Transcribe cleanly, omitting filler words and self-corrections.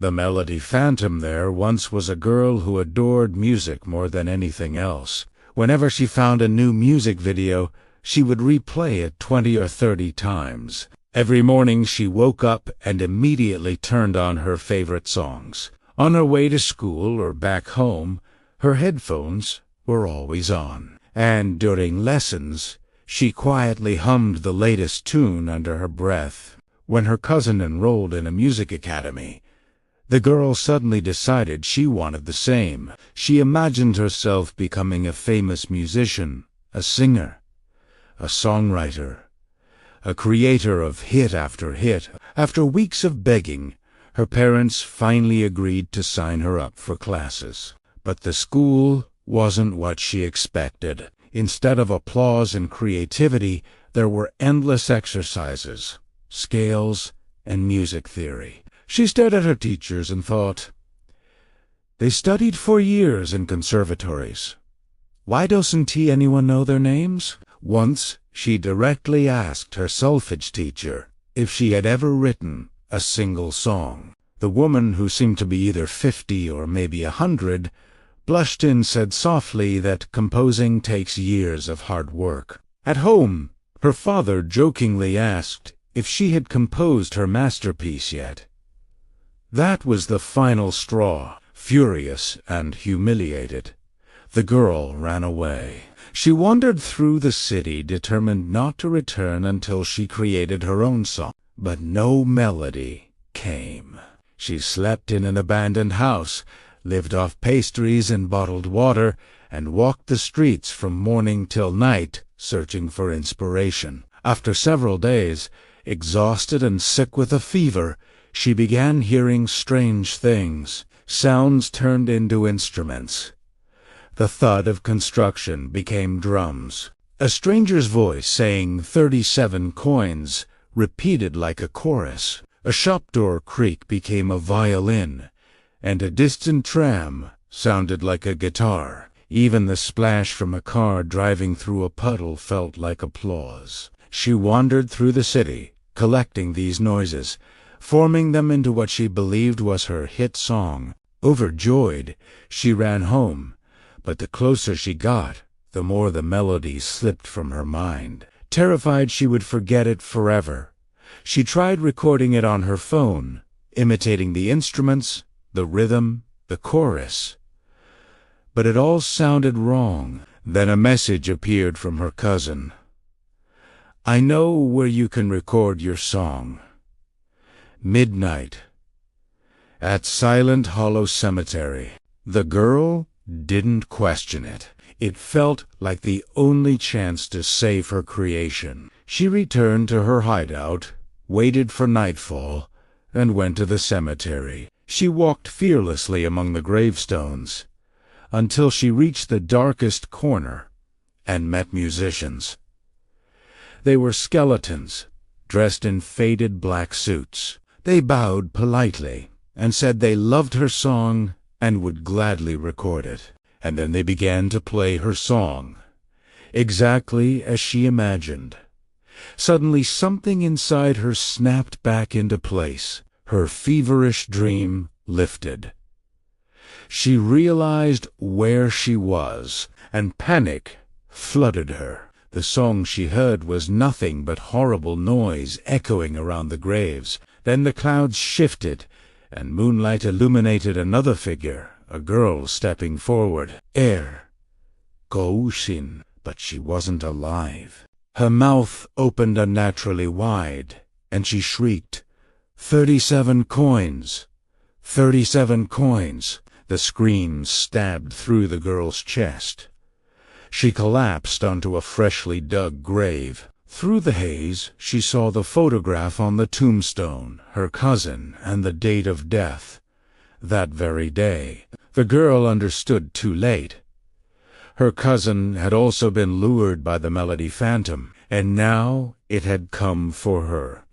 The melody phantom there once was a girl who adored music more than anything else. Whenever she found a new music video, she would replay it 20 or 30 times. Every morning she woke up and immediately turned on her favorite songs. On her way to school or back home, her headphones were always on. And during lessons, she quietly hummed the latest tune under her breath. When her cousin enrolled in a music academy, the girl suddenly decided she wanted the same. She imagined herself becoming a famous musician, a singer, a songwriter, a creator of hit after hit. After weeks of begging, her parents finally agreed to sign her up for classes. But the school wasn't what she expected. Instead of applause and creativity, there were endless exercises, scales, and music theory. She stared at her teachers and thought, they studied for years in conservatories. Why doesn't anyone know their names? Once, she directly asked her solfege teacher if she had ever written a single song. The woman, who seemed to be either 50 or maybe 100, blushed and said softly that composing takes years of hard work. At home, her father jokingly asked if she had composed her masterpiece yet. That was the final straw. Furious and humiliated, the girl ran away. She wandered through the city, determined not to return until she created her own song. But no melody came. She slept in an abandoned house, lived off pastries and bottled water, and walked the streets from morning till night, searching for inspiration. After several days, exhausted and sick with a fever, she began hearing strange things. Sounds turned into instruments. The thud of construction became drums. A stranger's voice saying 37 coins, repeated like a chorus. A shop door creak became a violin, and a distant tram sounded like a guitar. Even the splash from a car driving through a puddle felt like applause. She wandered through the city, collecting these noises, forming them into what she believed was her hit song. Overjoyed, she ran home, but the closer she got, the more the melody slipped from her mind. Terrified she would forget it forever, she tried recording it on her phone, imitating the instruments, the rhythm, the chorus. But it all sounded wrong. Then a message appeared from her cousin. I know where you can record your song. Midnight. At Silent Hollow Cemetery. The girl didn't question it. It felt like the only chance to save her creation. She returned to her hideout, waited for nightfall, and went to the cemetery. She walked fearlessly among the gravestones until she reached the darkest corner and met musicians. They were skeletons, dressed in faded black suits. They bowed politely and said they loved her song and would gladly record it. And then they began to play her song, exactly as she imagined. Suddenly something inside her snapped back into place. Her feverish dream lifted. She realized where she was, and panic flooded her. The song she heard was nothing but horrible noise echoing around the graves. Then the clouds shifted, and moonlight illuminated another figure, a girl stepping forward. Goushin, but she wasn't alive. Her mouth opened unnaturally wide, and she shrieked, 37 coins! 37 coins! The scream stabbed through the girl's chest. She collapsed onto a freshly dug grave. Through the haze, she saw the photograph on the tombstone, her cousin, and the date of death. That very day. The girl understood too late. Her cousin had also been lured by the melody phantom, and now it had come for her.